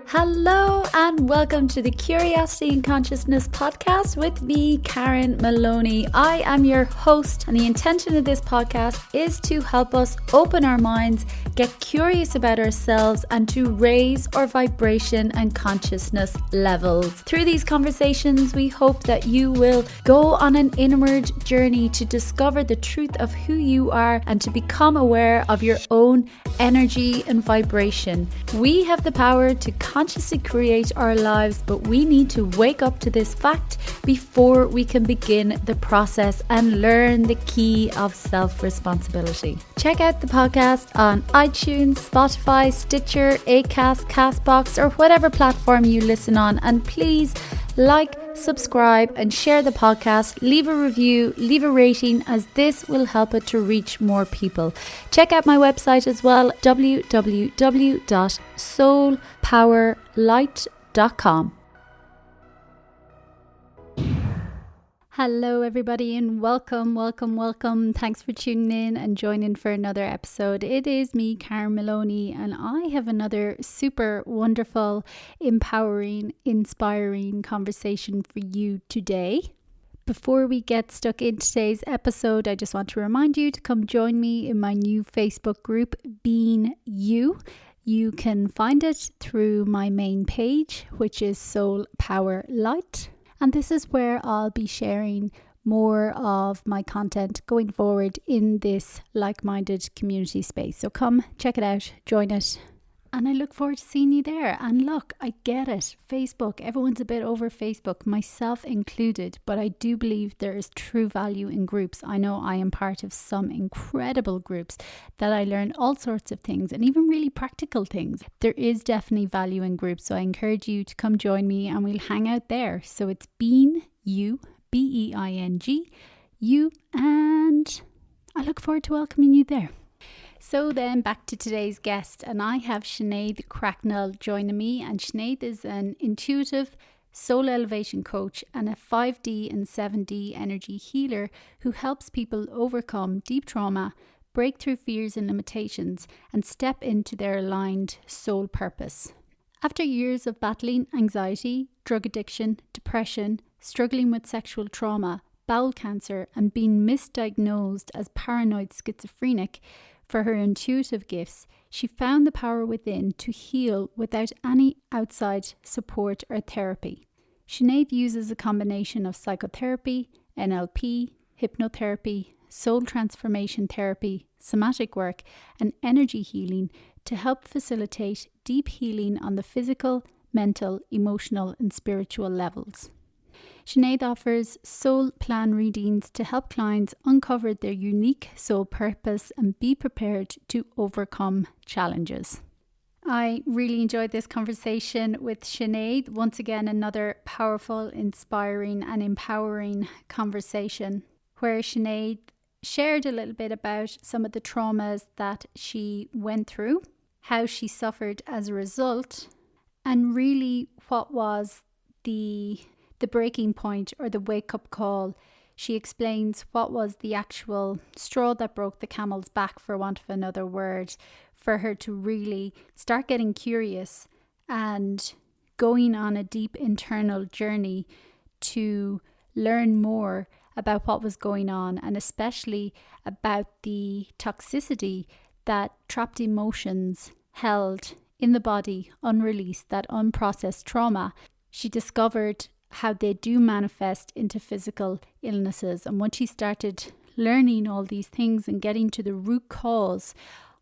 Hello and welcome to the Curiosity and Consciousness podcast with me, Karen Maloney. I am your host, and the intention of this podcast is to help us open our minds, get curious about ourselves, and to raise our vibration and consciousness levels. Through these conversations, we hope that you will go on an inward journey to discover the truth of who you are and to become aware of your own energy and vibration. We have the power to consciously create our lives, but we need to wake up to this fact before we can begin the process and learn the key of self-responsibility. Check out the podcast on iTunes, Spotify, Stitcher, Acast, Castbox, or whatever platform you listen on, and please like, subscribe, and share the podcast. Leave a review, leave a rating, as this will help it to reach more people. Check out my website as well, www.soulpowerlight.com. Hello everybody and welcome. Thanks for tuning in and joining for another episode. It is me, Karen Maloney, and I have another super wonderful, empowering, inspiring conversation for you today. Before we get stuck in today's episode, I just want to remind you to come join me in my new Facebook group, Being You. You can find it through my main page, which is Soul Power Light. And this is where I'll be sharing more of my content going forward in this like-minded community space. So come check it out, join it. And I look forward to seeing you there. And look, I get it. Facebook, everyone's a bit over Facebook, myself included. But I do believe there is true value in groups. I know I am part of some incredible groups that I learn all sorts of things and even really practical things. There is definitely value in groups. So I encourage you to come join me and we'll hang out there. So it's Being You, Being You, and I look forward to welcoming you there. So then back to today's guest, and I have Sinead Cracknell joining me, and Sinead is an intuitive soul elevation coach and a 5D and 7D energy healer who helps people overcome deep trauma, break through fears and limitations, and step into their aligned soul purpose. After years of battling anxiety, drug addiction, depression, struggling with sexual trauma, bowel cancer, and being misdiagnosed as paranoid schizophrenic, for her intuitive gifts, she found the power within to heal without any outside support or therapy. Sinead uses a combination of psychotherapy, NLP, hypnotherapy, soul transformation therapy, somatic work, and energy healing to help facilitate deep healing on the physical, mental, emotional, and spiritual levels. Sinead offers soul plan readings to help clients uncover their unique soul purpose and be prepared to overcome challenges. I really enjoyed this conversation with Sinead. Once again, another powerful, inspiring and empowering conversation where Sinead shared a little bit about some of the traumas that she went through, how she suffered as a result, and really what was the breaking point or the wake-up call. She explains what was the actual straw that broke the camel's back, for want of another word, for her to really start getting curious and going on a deep internal journey to learn more about what was going on, and especially about the toxicity that trapped emotions held in the body, unreleased, that unprocessed trauma. She discovered how they do manifest into physical illnesses. And once she started learning all these things and getting to the root cause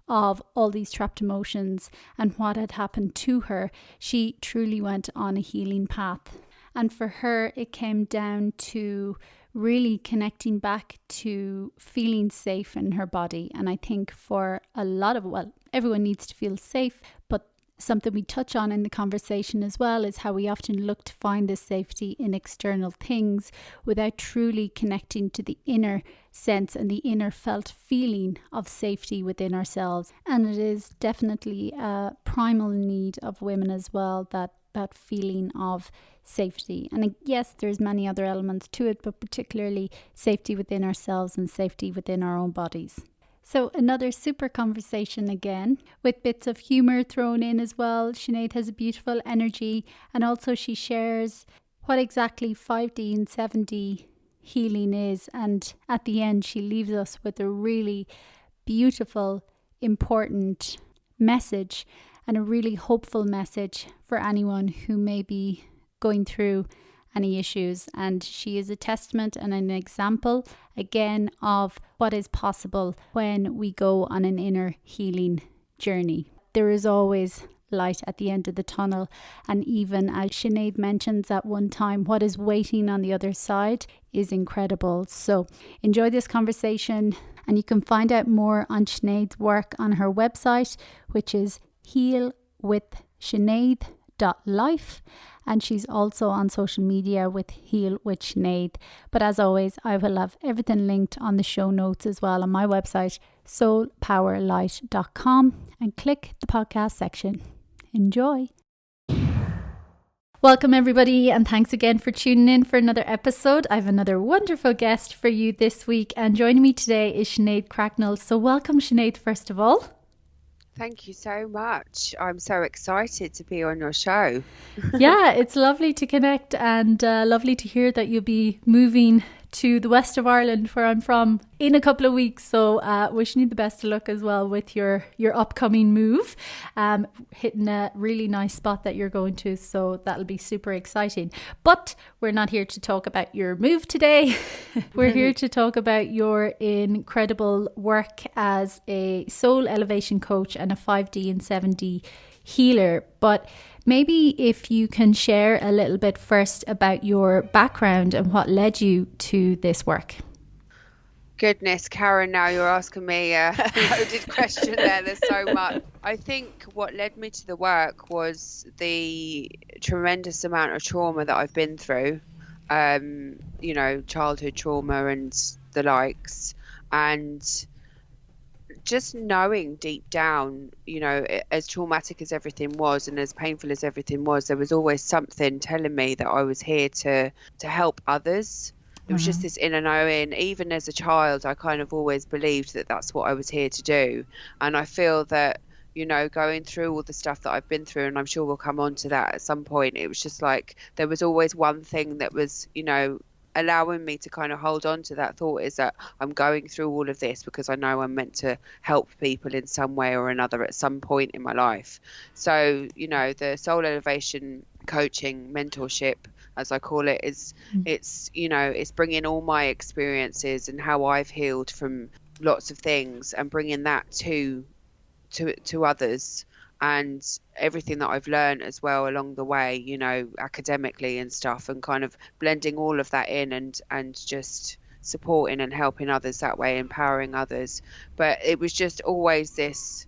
of all these trapped emotions and what had happened to her, she truly went on a healing path. And for her, it came down to really connecting back to feeling safe in her body. And I think for a lot of, everyone needs to feel safe, but something we touch on in the conversation as well is how we often look to find this safety in external things without truly connecting to the inner sense and the inner felt feeling of safety within ourselves. And it is definitely a primal need of women as well, that feeling of safety. And yes, there's many other elements to it, but particularly safety within ourselves and safety within our own bodies. So another super conversation again, with bits of humour thrown in as well. Sinead has a beautiful energy, and also she shares what exactly 5D and 7D healing is. And at the end, she leaves us with a really beautiful, important message, and a really hopeful message for anyone who may be going through any issues. And she is a testament and an example again of what is possible when we go on an inner healing journey. There is always light at the end of the tunnel, and even as Sinead mentions at one time, what is waiting on the other side is incredible. So enjoy this conversation, and you can find out more on Sinead's work on her website, which is healwithsinead.life. And she's also on social media with Heal with Sinead. But as always, I will have everything linked on the show notes as well on my website, soulpowerlight.com, and click the podcast section. Enjoy. Welcome everybody, and thanks again for tuning in for another episode. I have another wonderful guest for you this week, and joining me today is Sinead Cracknell. So welcome, Sinead, first of all. Thank you so much. I'm so excited to be on your show. Yeah, it's lovely to connect, and lovely to hear that you'll be moving to the west of Ireland, where I'm from, in a couple of weeks. So wishing you the best of luck as well with your upcoming move, hitting a really nice spot that you're going to. So that'll be super exciting. But we're not here to talk about your move today. We're here to talk about your incredible work as a soul elevation coach and a 5D and 7D healer. But maybe if you can share a little bit first about your background and what led you to this work. Goodness, Karen, now you're asking me a loaded question there. There's so much. I think what led me to the work was the tremendous amount of trauma that I've been through, childhood trauma and the likes. And just knowing deep down, as traumatic as everything was and as painful as everything was, there was always something telling me that I was here to help others. It was just this inner knowing. Even as a child, I kind of always believed that that's what I was here to do. And I feel that, going through all the stuff that I've been through, and I'm sure we'll come on to that at some point, it was just like there was always one thing that was, allowing me to kind of hold on to that thought, is that I'm going through all of this because I know I'm meant to help people in some way or another at some point in my life. So, the soul elevation coaching mentorship, as I call it, is it's bringing all my experiences and how I've healed from lots of things and bringing that to others, and everything that I've learned as well along the way, academically and stuff, and kind of blending all of that in and just supporting and helping others that way, empowering others. But it was just always this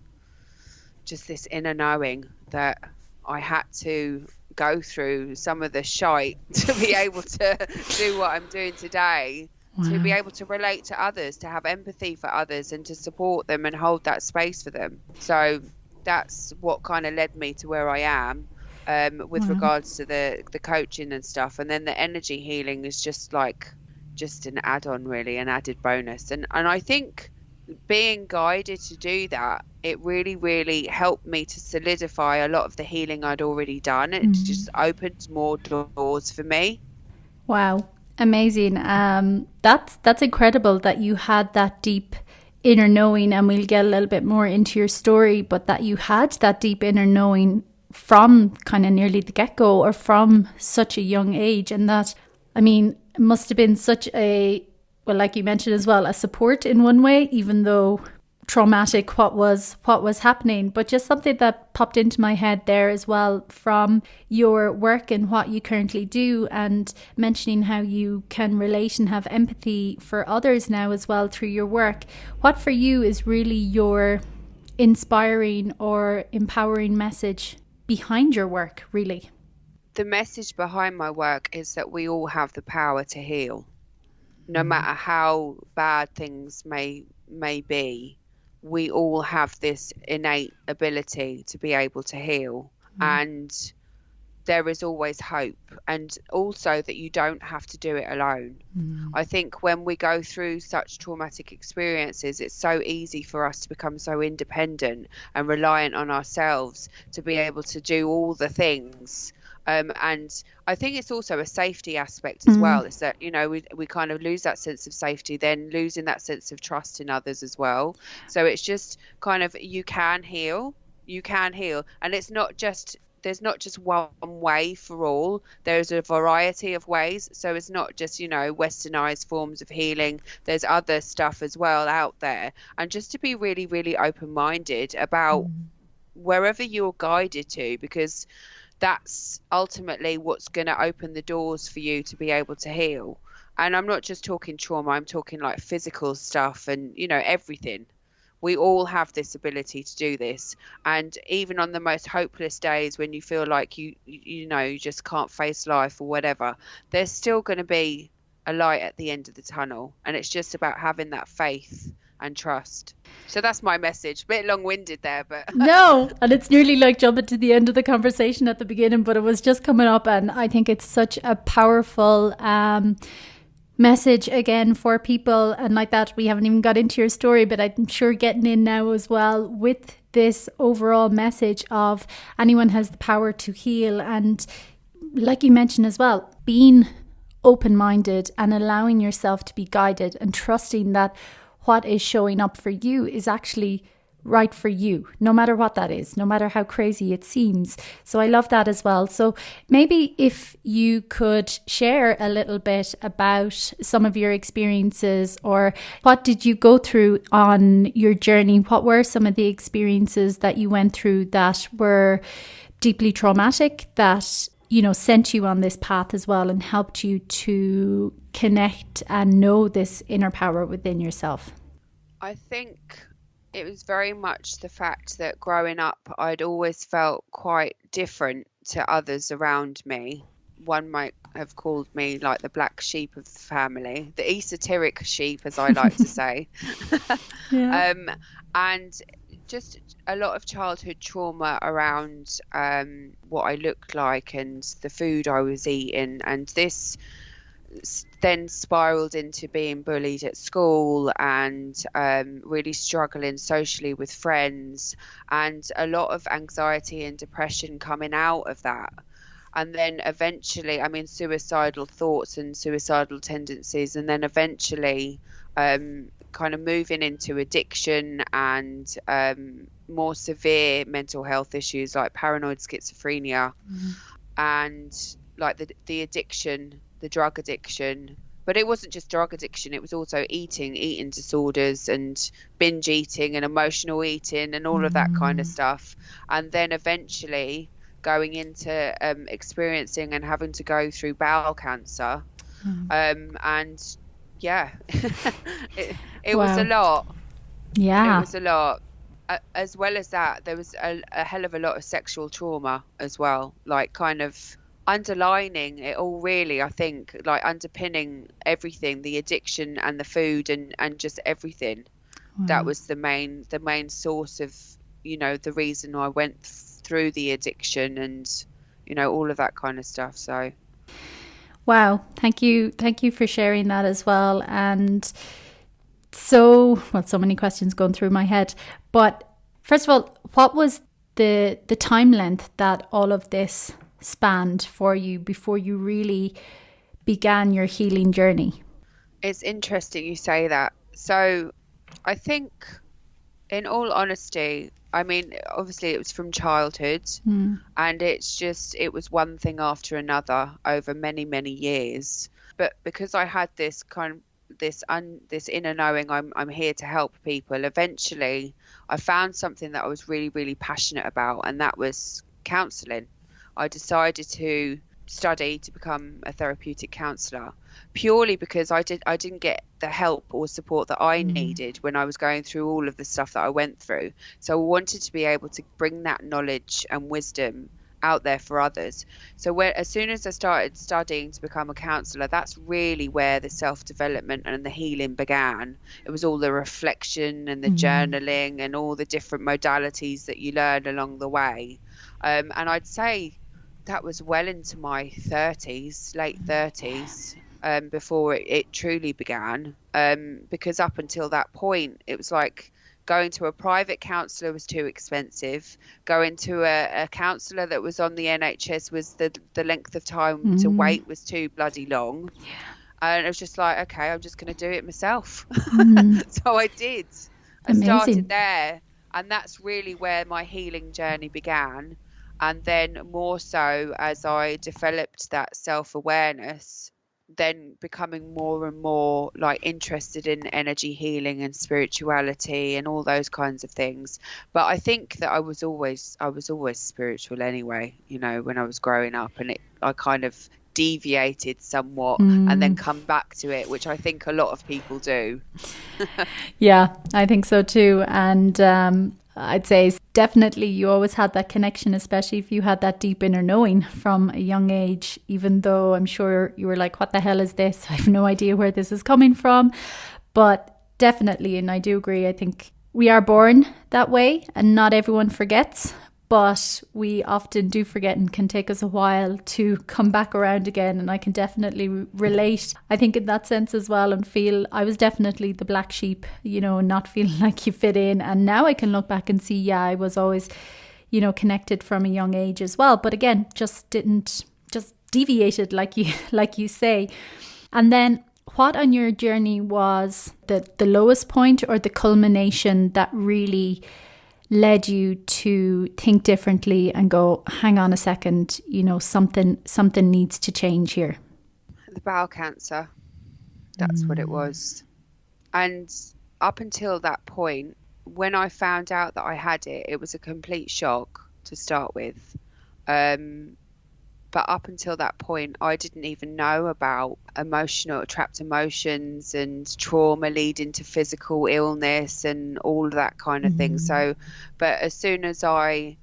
inner knowing that I had to go through some of the shite to be able to do what I'm doing today. Wow. To be able to relate to others, to have empathy for others, and to support them and hold that space for them. So that's what kind of led me to where I am with regards to the coaching and stuff. And then the energy healing is just an add-on, really, an added bonus. And I think being guided to do that, it really, really helped me to solidify a lot of the healing I'd already done. It just opened more doors for me. Wow, amazing. That's incredible that you had that deep inner knowing, and we'll get a little bit more into your story, but that you had that deep inner knowing from kind of nearly the get-go, or from such a young age. And that, it must have been such a, well, like you mentioned as well, a support in one way, even though traumatic what was happening. But just something that popped into my head there as well, from your work and what you currently do, and mentioning how you can relate and have empathy for others now as well through your work. What for you is really your inspiring or empowering message behind your work, really? The message behind my work is that we all have the power to heal, no matter how bad things may be. We all have this innate ability to be able to heal. And there is always hope, and also that you don't have to do it alone. I think when we go through such traumatic experiences, it's so easy for us to become so independent and reliant on ourselves to be able to do all the things. And I think it's also a safety aspect as well. It's that, you know, we kind of lose that sense of safety, then losing that sense of trust in others as well. So it's just kind of, you can heal, and it's not just, there's not just one way for all. There's a variety of ways. So it's not just, you know, westernized forms of healing. There's other stuff as well out there. And just to be really, really open-minded about wherever you're guided to, because that's ultimately what's going to open the doors for you to be able to heal. And I'm not just talking trauma, I'm talking like physical stuff and, you know, everything. We all have this ability to do this. And even on the most hopeless days when you feel like you know, you just can't face life or whatever, there's still going to be a light at the end of the tunnel. And it's just about having that faith and trust. So that's my message. A bit long-winded there, but no, and it's nearly like jumping to the end of the conversation at the beginning, but it was just coming up, and I think it's such a powerful message again for people. And like that, we haven't even got into your story, but I'm sure getting in now as well with this overall message of anyone has the power to heal. And like you mentioned as well, being open-minded and allowing yourself to be guided and trusting that what is showing up for you is actually right for you, no matter what that is, no matter how crazy it seems. So I love that as well. So maybe if you could share a little bit about some of your experiences, or what did you go through on your journey? What were some of the experiences that you went through that were deeply traumatic, that, you know, sent you on this path as well and helped you to connect and know this inner power within yourself? I think it was very much the fact that growing up, I'd always felt quite different to others around me. One might have called me like the black sheep of the family, the esoteric sheep, as I like to say. Yeah. And just a lot of childhood trauma around what I looked like and the food I was eating, and this then spiraled into being bullied at school and really struggling socially with friends, and a lot of anxiety and depression coming out of that. And then eventually, I mean, suicidal thoughts and suicidal tendencies, and then eventually kind of moving into addiction and more severe mental health issues like paranoid schizophrenia, and like the addiction, the drug addiction. But it wasn't just drug addiction, it was also eating disorders and binge eating and emotional eating and all of that kind of stuff. And then eventually going into experiencing and having to go through bowel cancer. And yeah, it was a lot. Yeah. It was a lot. As well as that, there was a hell of a lot of sexual trauma as well, like kind of underlining it all, really. I think like underpinning everything, the addiction and the food and just everything. That was the main source of, you know, the reason I went through the addiction and, you know, all of that kind of stuff. So wow, thank you for sharing that as well. And so many questions going through my head, but first of all, what was the time length that all of this spanned for you before you really began your healing journey? It's interesting you say that. So I think, in all honesty, I mean, obviously it was from childhood, and it was one thing after another over many, many years. But because I had this kind of this inner knowing, I'm here to help people, eventually I found something that I was really, really passionate about, and that was counselling. I decided to study to become a therapeutic counsellor purely because I didn't get the help or support that I needed when I was going through all of the stuff that I went through. So I wanted to be able to bring that knowledge and wisdom out there for others. So as soon as I started studying to become a counsellor, that's really where the self-development and the healing began. It was all the reflection and the journaling and all the different modalities that you learn along the way. And I'd say that was well into my 30s, late 30s, before it truly began. Because up until that point, it was like going to a private counsellor was too expensive. Going to a counsellor that was on the NHS was the length of time to wait was too bloody long. Yeah. And it was just like, okay, I'm just going to do it myself. So I did. I Amazing. started there, and that's really where my healing journey began. And then more so as I developed that self-awareness, then becoming more and more like interested in energy healing and spirituality and all those kinds of things. But I think that I was always spiritual anyway, you know, when I was growing up, and I kind of deviated somewhat and then come back to it, which I think a lot of people do. Yeah, I think so too. And I'd say definitely you always had that connection, especially if you had that deep inner knowing from a young age, even though I'm sure you were like, what the hell is this? I have no idea where this is coming from. But definitely, and I do agree, I think we are born that way and not everyone forgets. But we often do forget and can take us a while to come back around again. And I can definitely relate, I think, in that sense as well, and feel I was definitely the black sheep, you know, not feeling like you fit in. And now I can look back and see, yeah, I was always, you know, connected from a young age as well. But again, just deviated like you say. And then what on your journey was the lowest point or the culmination that really led you to think differently and go, hang on a second, you know, something needs to change here? The bowel cancer. That's what it was. And up until that point, when I found out that I had it, it was a complete shock to start with. But up until that point, I didn't even know about trapped emotions and trauma leading to physical illness and all that kind of thing. So, but as soon as I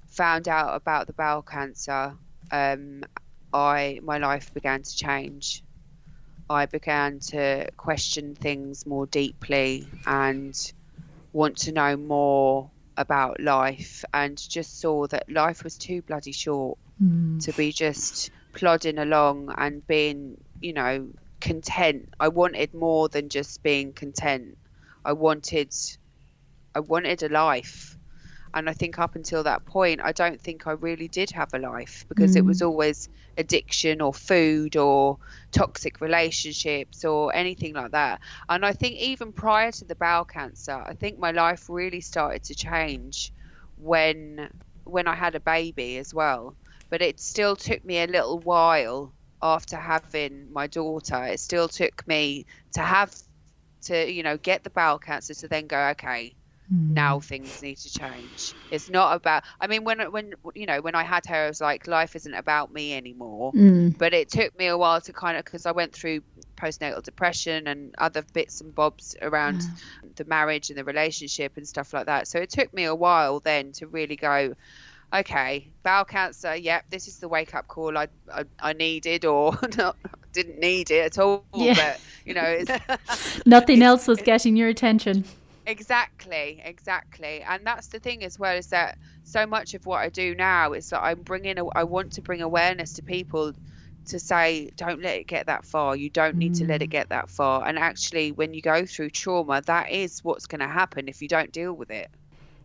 found out about the bowel cancer, my life began to change. I began to question things more deeply and want to know more about life, and just saw that life was too bloody short to be just plodding along and being, you know, content. I wanted more than just being content. I wanted a life. And I think up until that point, I don't think I really did have a life, because it was always addiction or food or toxic relationships or anything like that. And I think even prior to the bowel cancer, I think my life really started to change when I had a baby as well. But it still took me a little while after having my daughter. It still took me to you know, get the bowel cancer to then go, okay, now things need to change. It's not about, I mean, when you know, when I had her, I was like, life isn't about me anymore. But it took me a while to kind of, because I went through postnatal depression and other bits and bobs around the marriage and the relationship and stuff like that. So it took me a while then to really go, okay, bowel cancer, yep, this is the wake up call I needed, or not, didn't need it at all. Yeah. But you know, nothing else was getting your attention. Exactly. And that's the thing as well, is that so much of what I do now is that I want to bring awareness to people to say, don't let it get that far. You don't need to let it get that far. And actually, when you go through trauma, that is what's going to happen if you don't deal with it.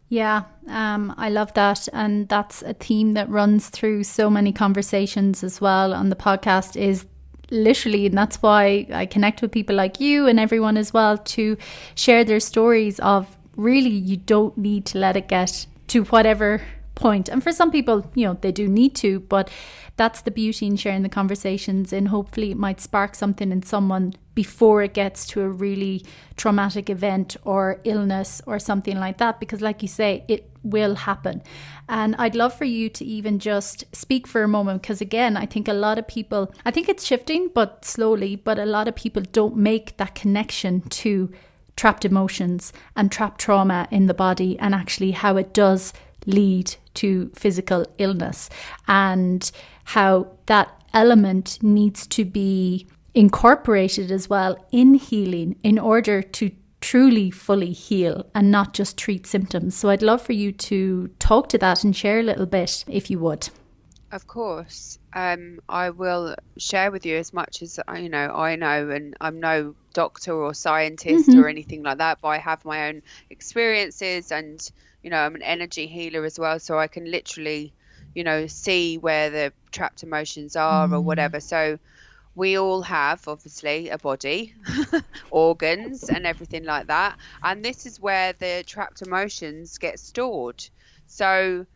Yeah, I love that. And that's a theme that runs through so many conversations as well on the podcast, is literally, and that's why I connect with people like you and everyone as well, to share their stories of really, you don't need to let it get to whatever point. And for some people, you know, they do need to, but that's the beauty in sharing the conversations, and hopefully it might spark something in someone before it gets to a really traumatic event or illness or something like that, because like you say, it will happen. And I'd love for you to even just speak for a moment, because again, I think a lot of people, I think it's shifting, but slowly, but a lot of people don't make that connection to trapped emotions and trapped trauma in the body, and actually how it does lead to physical illness, and how that element needs to be incorporated as well in healing in order to truly fully heal and not just treat symptoms. So I'd love for you to talk to that and share a little bit, if you would. Of course. I will share with you as much as I know, and I'm no doctor or scientist or Mm-hmm. anything like that, but I have my own experiences, and I'm an energy healer as well, so I can literally, see where the trapped emotions are or Mm. whatever. So we all have obviously a body, organs, and everything like that. And this is where the trapped emotions get stored. So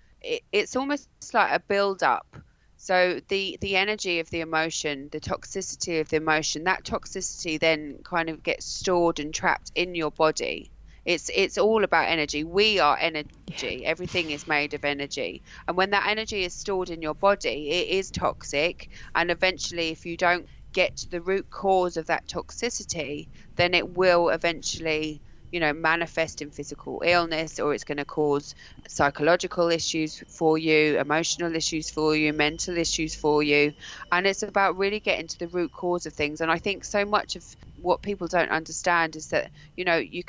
it's almost like a build up. So the energy of the emotion, the toxicity of the emotion, that toxicity then kind of gets stored and trapped in your body. It's all about energy. We are energy. Everything is made of energy. And when that energy is stored in your body, it is toxic. And eventually, if you don't get to the root cause of that toxicity, then it will eventually, manifest in physical illness, or it's going to cause psychological issues for you, emotional issues for you, mental issues for you. And it's about really getting to the root cause of things. And I think so much of what people don't understand is that, you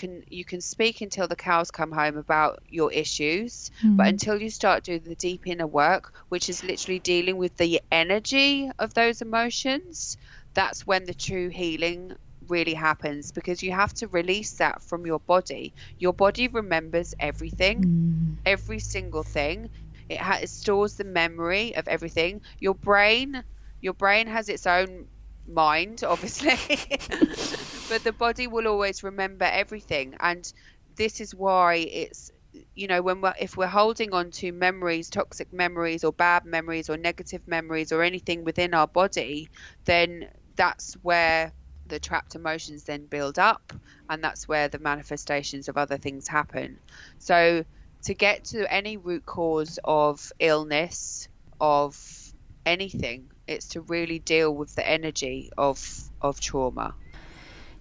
can speak until the cows come home about your issues, but Mm. until you start doing the deep inner work, which is literally dealing with the energy of those emotions, that's when the true healing really happens, because you have to release that from your body. Your body remembers everything, Mm. every single thing. It stores the memory of everything. Your brain has its own mind, obviously, but the body will always remember everything. And this is why it's, if we're holding on to memories, toxic memories or bad memories or negative memories or anything within our body, then that's where the trapped emotions then build up, and that's where the manifestations of other things happen. So to get to any root cause of illness, of anything, it's to really deal with the energy of trauma.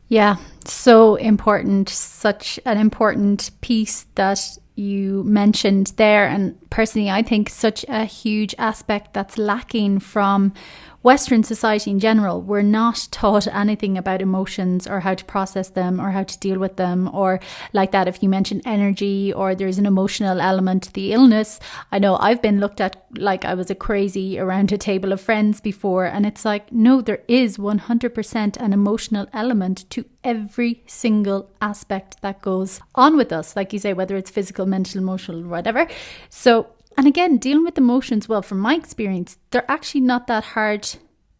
Yeah, so important. Such an important piece that you mentioned there. And personally, I think such a huge aspect that's lacking from Western society in general. We're not taught anything about emotions or how to process them or how to deal with them, or like that. If you mention energy or there's an emotional element to the illness, I know I've been looked at like I was a crazy around a table of friends before. And it's like, no, there is 100% an emotional element to every single aspect that goes on with us. Like you say, whether it's physical, mental, emotional, whatever. So, and again, dealing with emotions, well, from my experience, they're actually not that hard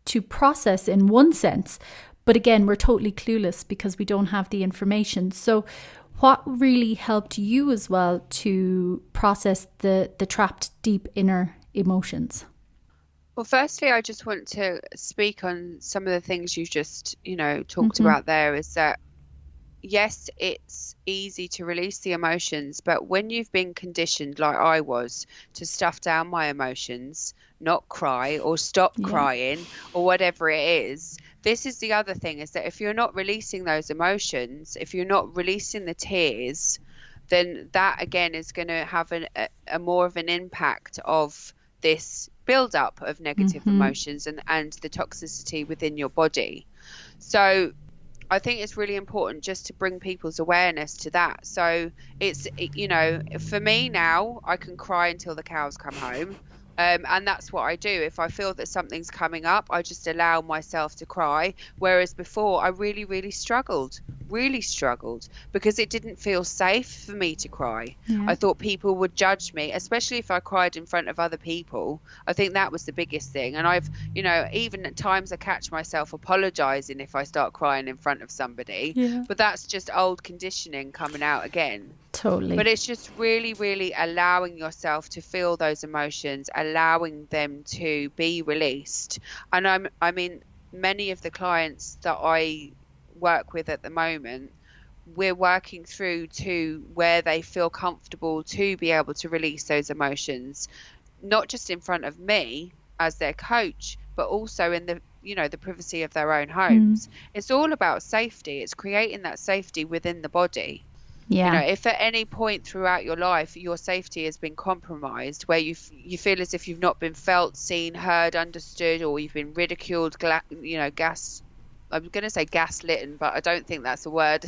to process in one sense. But again, we're totally clueless because we don't have the information. So what really helped you as well to process the trapped deep inner emotions? Well, firstly, I just want to speak on some of the things you just, talked Mm-hmm. about there, is that yes, it's easy to release the emotions, but when you've been conditioned, like I was, to stuff down my emotions, not cry or stop Yeah. crying or whatever it is, this is the other thing, is that if you're not releasing those emotions, if you're not releasing the tears, then that again is going to have a more of an impact of this build up of negative Mm-hmm. emotions and the toxicity within your body. So I think it's really important just to bring people's awareness to that. So for me now, I can cry until the cows come home. And that's what I do. If I feel that something's coming up, I just allow myself to cry. Whereas before, I really struggled because it didn't feel safe for me to cry. Yeah. I thought people would judge me, especially if I cried in front of other people. I think that was the biggest thing. And even at times I catch myself apologizing if I start crying in front of somebody, Yeah. but that's just old conditioning coming out again. But Totally. it's just really allowing yourself to feel those emotions, allowing them to be released. And I mean, many of the clients that I work with at the moment, we're working through to where they feel comfortable to be able to release those emotions, not just in front of me as their coach, but also in the privacy of their own Mm. homes. It's all about safety. It's creating that safety within the body. Yeah. If at any point throughout your life your safety has been compromised, where you feel as if you've not been felt, seen, heard, understood, or you've been ridiculed, gas. I'm going to say gaslit, but I don't think that's a word.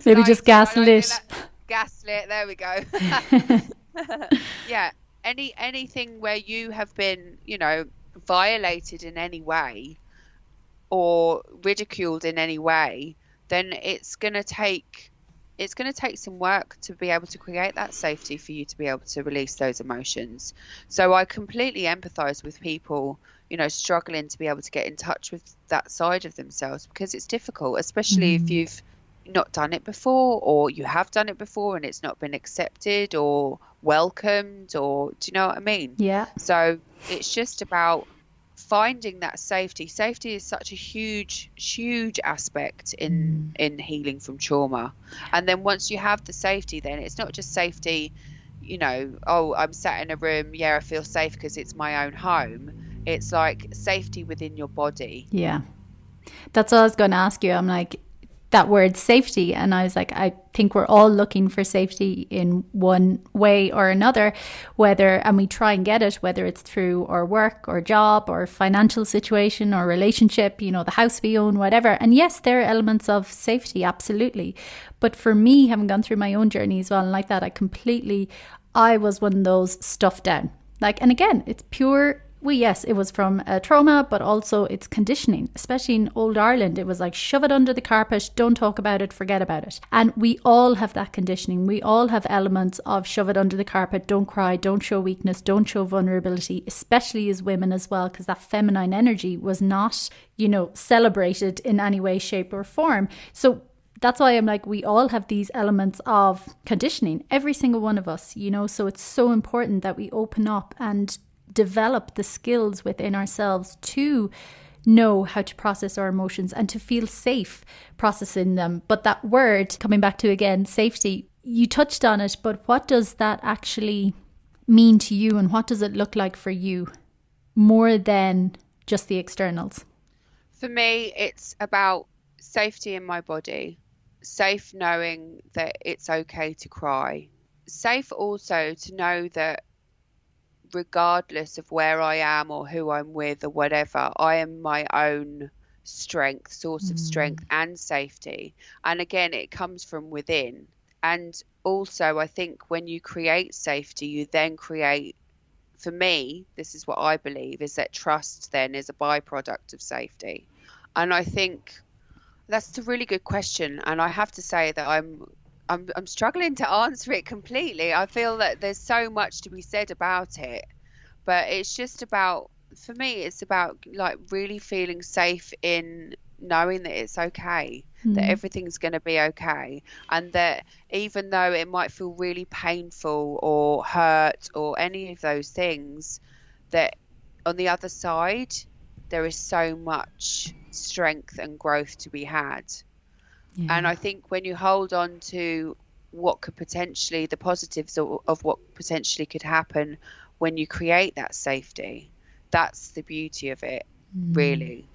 Maybe just Slighted. I don't think gaslit. that gaslit. There we go. Yeah. anything where you have been, violated in any way or ridiculed in any way, then it's going to take some work to be able to create that safety for you to be able to release those emotions. So I completely empathize with people, struggling to be able to get in touch with that side of themselves, because it's difficult, especially if you've not done it before, or you have done it before and it's not been accepted or welcomed, or do you know what I mean? Yeah. So it's just about finding that safety. Safety is such a huge aspect in healing from trauma. And then once you have the safety, then it's not just safety, oh, I'm sat in a room, yeah, I feel safe because it's my own home. It's like safety within your body. Yeah. That's what I was going to ask you. I'm like, that word safety, and I was like, I think we're all looking for safety in one way or another, and we try and get it, whether it's through our work or job or financial situation or relationship, the house we own, whatever. And yes, there are elements of safety, absolutely. But for me, having gone through my own journey as well, and like that, I was one of those stuffed down. And again, it's pure. Yes, it was from a trauma, but also it's conditioning, especially in old Ireland. It was like, shove it under the carpet, don't talk about it, forget about it. And we all have that conditioning. We all have elements of shove it under the carpet, don't cry, don't show weakness, don't show vulnerability, especially as women as well, because that feminine energy was not, celebrated in any way, shape or form. So that's why I'm like, we all have these elements of conditioning, every single one of us, so it's so important that we open up and develop the skills within ourselves to know how to process our emotions and to feel safe processing them. But that word, coming back to again, safety, you touched on it, but what does that actually mean to you, and what does it look like for you more than just the externals? For me, it's about safety in my body, safe knowing that it's okay to cry, safe also to know that regardless of where I am or who I'm with or whatever, I am my own strength, source of strength and safety. And again, it comes from within. And also, I think when you create safety, you then create, for me, this is what I believe, is that trust then is a byproduct of safety. And I think that's a really good question. And I have to say that I'm struggling to answer it completely. I feel that there's so much to be said about it, but it's just about, for me, it's about like really feeling safe in knowing that it's okay, that everything's going to be okay, and that even though it might feel really painful or hurt or any of those things, that on the other side, there is so much strength and growth to be had. Yeah. And I think when you hold on to what could potentially, the positives of what potentially could happen when you create that safety, that's the beauty of it, really.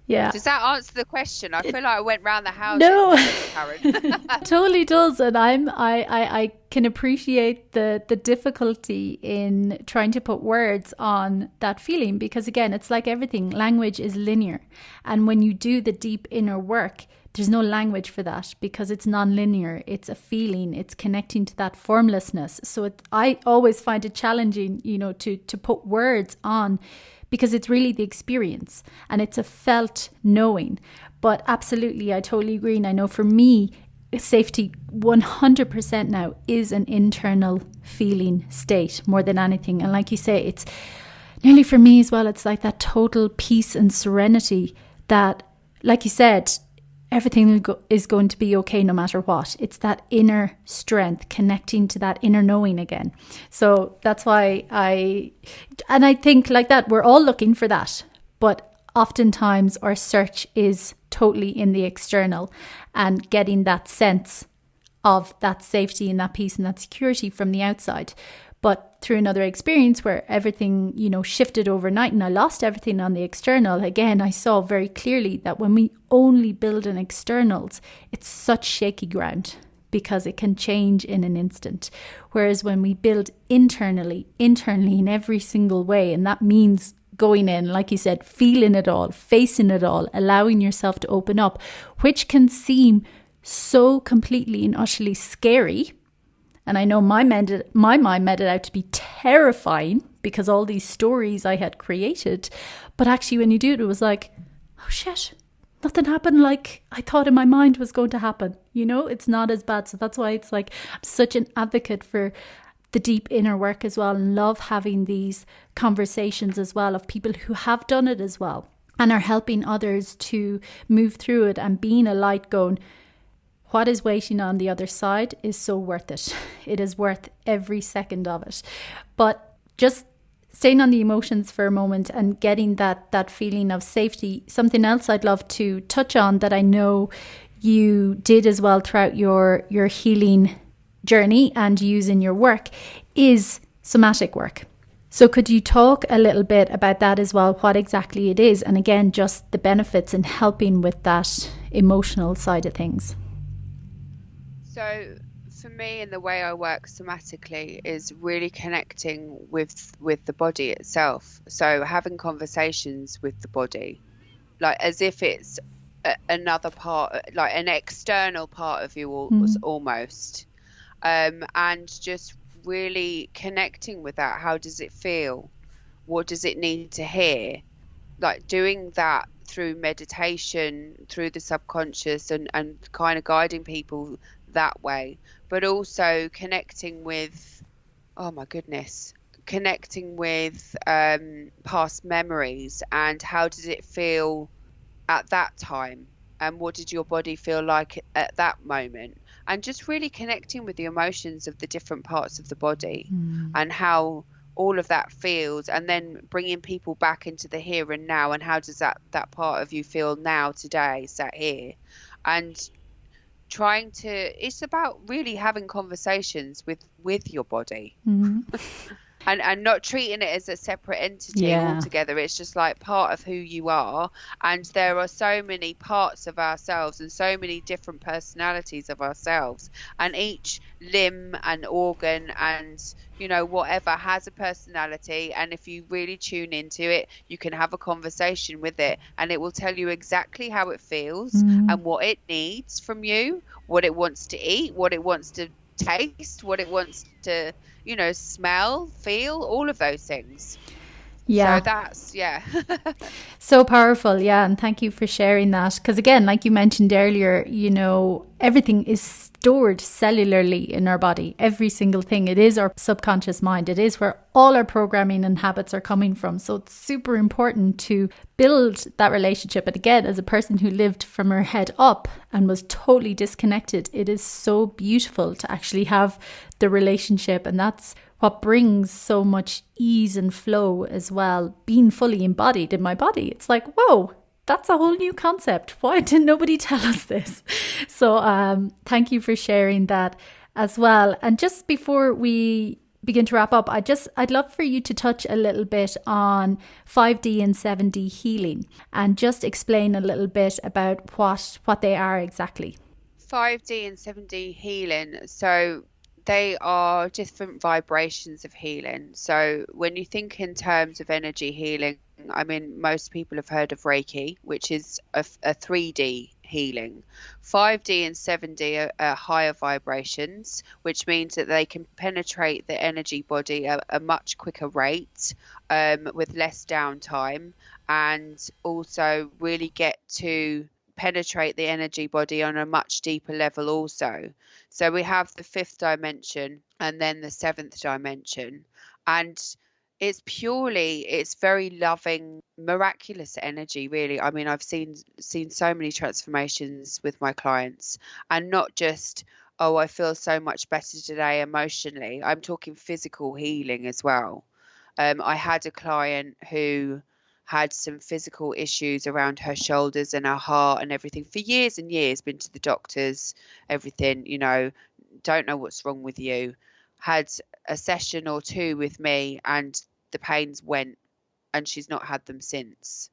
Yeah. Does that answer the question? I feel like I went round the house. No, Karen. Totally does. And I can appreciate the difficulty in trying to put words on that feeling, because again, it's like everything. Language is linear. And when you do the deep inner work, there's no language for that, because it's non-linear. It's a feeling. It's connecting to that formlessness. So I always find it challenging, to put words on, because it's really the experience and it's a felt knowing. But absolutely, I totally agree. And I know for me, safety 100% now is an internal feeling state more than anything. And like you say, it's nearly for me as well, it's like that total peace and serenity that, like you said, everything is going to be okay no matter what. It's that inner strength connecting to that inner knowing again. So that's why I think like that, we're all looking for that. But oftentimes our search is totally in the external, and getting that sense of that safety and that peace and that security from the outside. But through another experience where everything, shifted overnight and I lost everything on the external, again, I saw very clearly that when we only build on externals, it's such shaky ground, because it can change in an instant. Whereas when we build internally in every single way, and that means going in, like you said, feeling it all, facing it all, allowing yourself to open up, which can seem so completely and utterly scary And I know my mind made it out to be terrifying because all these stories I had created. But actually, when you do it, it was like, oh shit, nothing happened like I thought in my mind was going to happen. You know, it's not as bad. So that's why it's like I'm such an advocate for the deep inner work as well, and love having these conversations as well of people who have done it as well and are helping others to move through it, and being a light going, what is waiting on the other side is so worth it. It is worth every second of it. But just staying on the emotions for a moment and getting that feeling of safety, something else I'd love to touch on that I know you did as well throughout your healing journey and use in your work is somatic work. So could you talk a little bit about that as well, what exactly it is, and again, just the benefits in helping with that emotional side of things? So for me, and the way I work somatically is really connecting with the body itself. So having conversations with the body, like as if it's another part, like an external part of you almost. And just really connecting with that. How does it feel? What does it need to hear? Like doing that through meditation, through the subconscious, and kind of guiding people that way, but also connecting with, oh my goodness, connecting with past memories, and how did it feel at that time, and what did your body feel like at that moment, and just really connecting with the emotions of the different parts of the body and how all of that feels, and then bringing people back into the here and now, and how does that part of you feel now, today, sat here, and trying to, it's about really having conversations with your body. And not treating it as a separate entity altogether. It's just like part of who you are. And there are so many parts of ourselves and so many different personalities of ourselves. And each limb and organ and, you know, whatever has a personality. And if you really tune into it, you can have a conversation with it. And it will tell you exactly how it feels and what it needs from you, what it wants to eat, what it wants to taste, what it wants to, you know, smell, feel, all of those things. So that's so powerful. And thank you for sharing that, because again, like you mentioned earlier, you know, everything is stored cellularly in our body. Every single thing. It is our subconscious mind. It is where all our programming and habits are coming from. So it's super important to build that relationship. And again, as a person who lived from her head up and was totally disconnected, it is so beautiful to actually have the relationship. And that's what brings so much ease and flow as well, being fully embodied in my body. It's like, whoa, that's a whole new concept. Why did nobody tell us this? So thank you for sharing that as well. And just before we begin to wrap up, I'd love for you to touch a little bit on 5D and 7D healing and just explain a little bit about what they are exactly. 5D and 7D healing. So they are different vibrations of healing. So when you think in terms of energy healing, I mean, most people have heard of Reiki, which is a 3D healing. 5D and 7D are higher vibrations, which means that they can penetrate the energy body at a much quicker rate, with less downtime, and also really get to penetrate the energy body on a much deeper level also. So we have the 5th dimension and then the 7th dimension, and it's very loving, miraculous energy, really. I mean, I've seen so many transformations with my clients, and not just, oh, I feel so much better today emotionally. I'm talking physical healing as well. I had a client who had some physical issues around her shoulders and her heart and everything for years and years, been to the doctors, everything, you know, don't know what's wrong with you. Had a session or two with me and the pains went, and she's not had them since.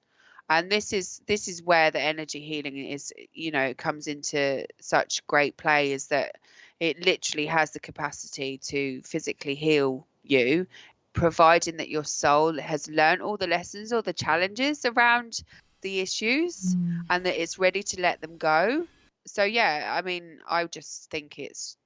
And this is where the energy healing is, you know, comes into such great play, is that it literally has the capacity to physically heal you, providing that your soul has learned all the lessons or the challenges around the issues and that it's ready to let them go. So I mean, I just think it's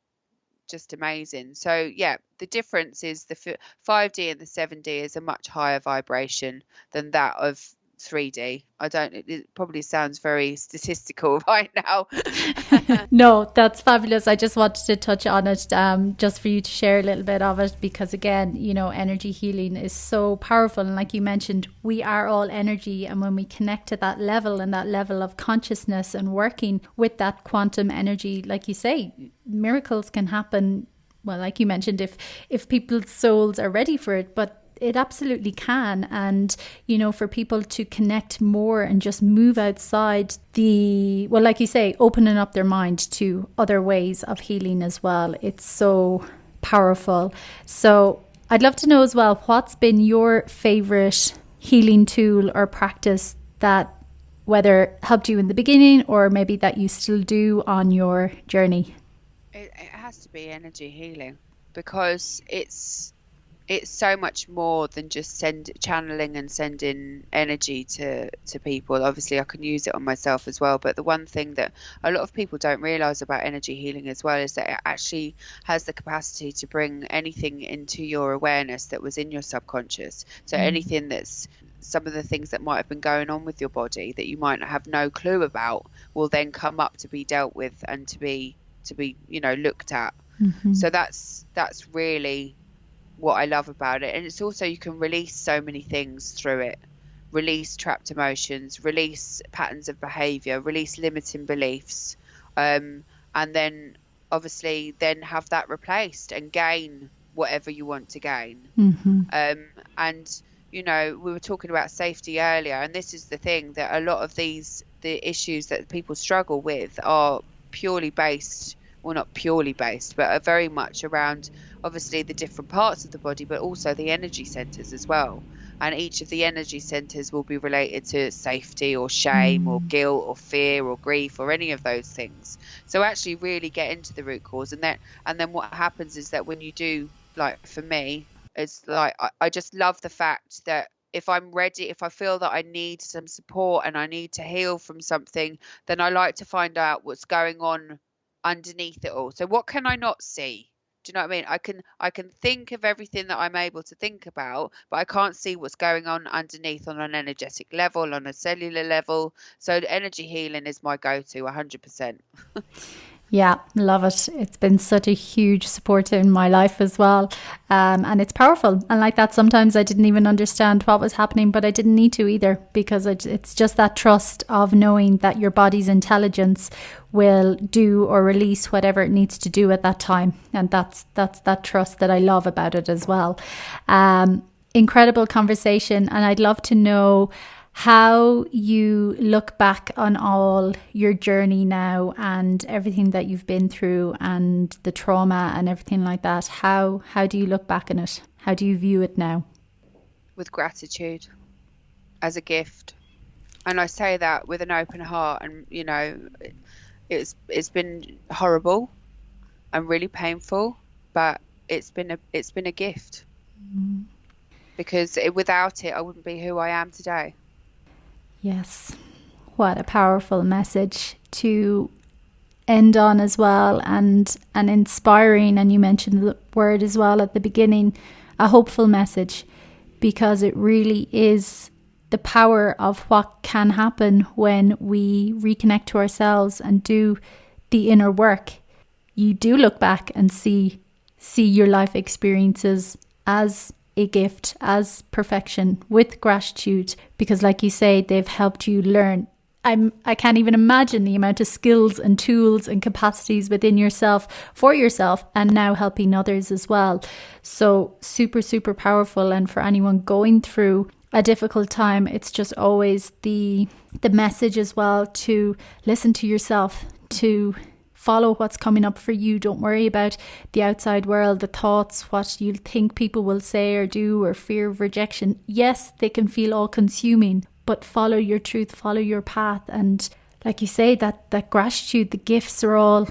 just amazing. So yeah, the difference is the 5D and the 7D is a much higher vibration than that of 3D. It probably sounds very statistical right now. No, that's fabulous. I just wanted to touch on it just for you to share a little bit of it, because again, energy healing is so powerful. And like you mentioned, we are all energy. And when we connect to that level and that level of consciousness and working with that quantum energy, like you say, miracles can happen. Well, like you mentioned, if people's souls are ready for it, but it absolutely can. And, for people to connect more and just move outside like you say, opening up their mind to other ways of healing as well. It's so powerful. So I'd love to know as well, what's been your favorite healing tool or practice that whether helped you in the beginning or maybe that you still do on your journey? It has to be energy healing, because it's so much more than just channeling and sending energy to people. Obviously I can use it on myself as well, but the one thing that a lot of people don't realize about energy healing as well is that it actually has the capacity to bring anything into your awareness that was in your subconscious. So anything that's some of the things that might have been going on with your body that you might have no clue about will then come up to be dealt with and to be looked at. So that's really what I love about it. And it's also, you can release so many things through it. Release trapped emotions, release patterns of behavior, release limiting beliefs, and then obviously then have that replaced and gain whatever you want to gain. And we were talking about safety earlier, and this is the thing, that a lot of the issues that people struggle with are purely based, well, not purely based, but are very much around obviously the different parts of the body, but also the energy centers as well. And each of the energy centers will be related to safety or shame or guilt or fear or grief or any of those things. So actually really get into the root cause. And then what happens is that when you do, like for me, it's like I just love the fact that if I'm ready, if I feel that I need some support and I need to heal from something, then I like to find out what's going on underneath it all. So what can I not see? Do you know what I mean? I can think of everything that I'm able to think about, but I can't see what's going on underneath on an energetic level, on a cellular level. So energy healing is my go-to 100%. Yeah, love it. It's been such a huge support in my life as well. And it's powerful. And like that, sometimes I didn't even understand what was happening, but I didn't need to either, because it's just that trust of knowing that your body's intelligence will do or release whatever it needs to do at that time. And that's that trust that I love about it as well. Incredible conversation. And I'd love to know how you look back on all your journey now and everything that you've been through and the trauma and everything like that. How do you look back on it? How do you view it now? With gratitude, as a gift. And I say that with an open heart. And it's been horrible and really painful, but it's been a gift. Because without it I wouldn't be who I am today. Yes, what a powerful message to end on as well, and inspiring. And you mentioned the word as well at the beginning, a hopeful message, because it really is the power of what can happen when we reconnect to ourselves and do the inner work. You do look back and see your life experiences as a gift, as perfection, with gratitude, because like you say, they've helped you learn. I can't even imagine the amount of skills and tools and capacities within yourself for yourself, and now helping others as well. So super, super powerful. And for anyone going through a difficult time, it's just always the message as well to listen to yourself, to follow what's coming up for you. Don't worry about the outside world, the thoughts, what you think people will say or do, or fear of rejection. Yes, they can feel all consuming, but follow your truth, follow your path. And like you say, that gratitude, the gifts are all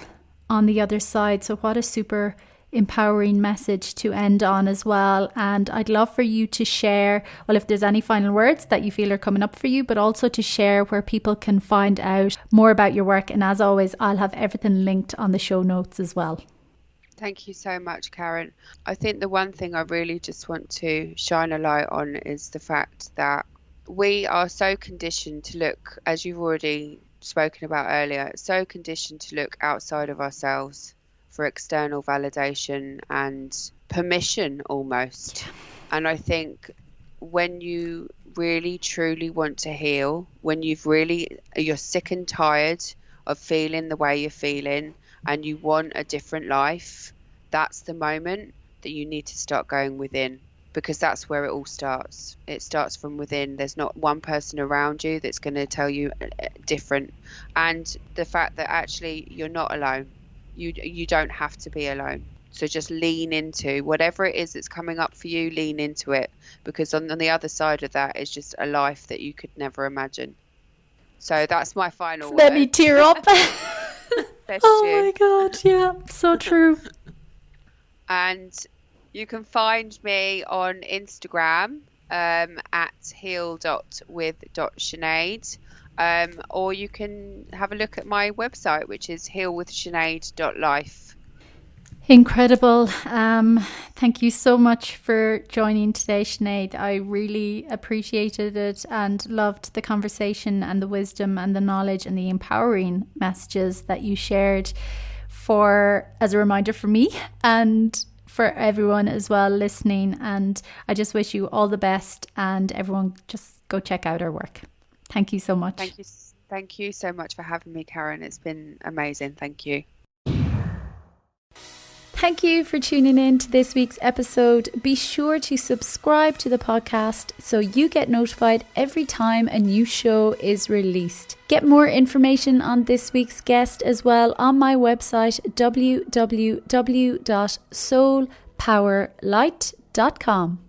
on the other side. So what a super empowering message to end on as well. And I'd love for you to share, well, if there's any final words that you feel are coming up for you, but also to share where people can find out more about your work. And as always, I'll have everything linked on the show notes as well. Thank you so much, Karen. I think the one thing I really just want to shine a light on is the fact that we are so conditioned to look, as you've already spoken about earlier, so conditioned to look outside of ourselves for external validation and permission almost. And I think when you really truly want to heal, when you're sick and tired of feeling the way you're feeling and you want a different life, that's the moment that you need to start going within, because that's where it all starts. It starts from within. There's not one person around you that's going to tell you different. And the fact that actually you're not alone. You don't have to be alone. So just lean into whatever it is that's coming up for you, lean into it, because on the other side of that is just a life that you could never imagine. So that's my final word. Let me tear up. Oh you. my God, yeah, so true. And you can find me on Instagram at heal.with.Sinead, or you can have a look at my website, which is healwithsinead.life. Incredible. Thank you so much for joining today, Sinead. I really appreciated it and loved the conversation and the wisdom and the knowledge and the empowering messages that you shared as a reminder for me and for everyone as well listening. And I just wish you all the best, and everyone just go check out our work. Thank you so much. Thank you so much for having me, Karen. It's been amazing. Thank you. Thank you for tuning in to this week's episode. Be sure to subscribe to the podcast so you get notified every time a new show is released. Get more information on this week's guest as well on my website www.soulpowerlight.com.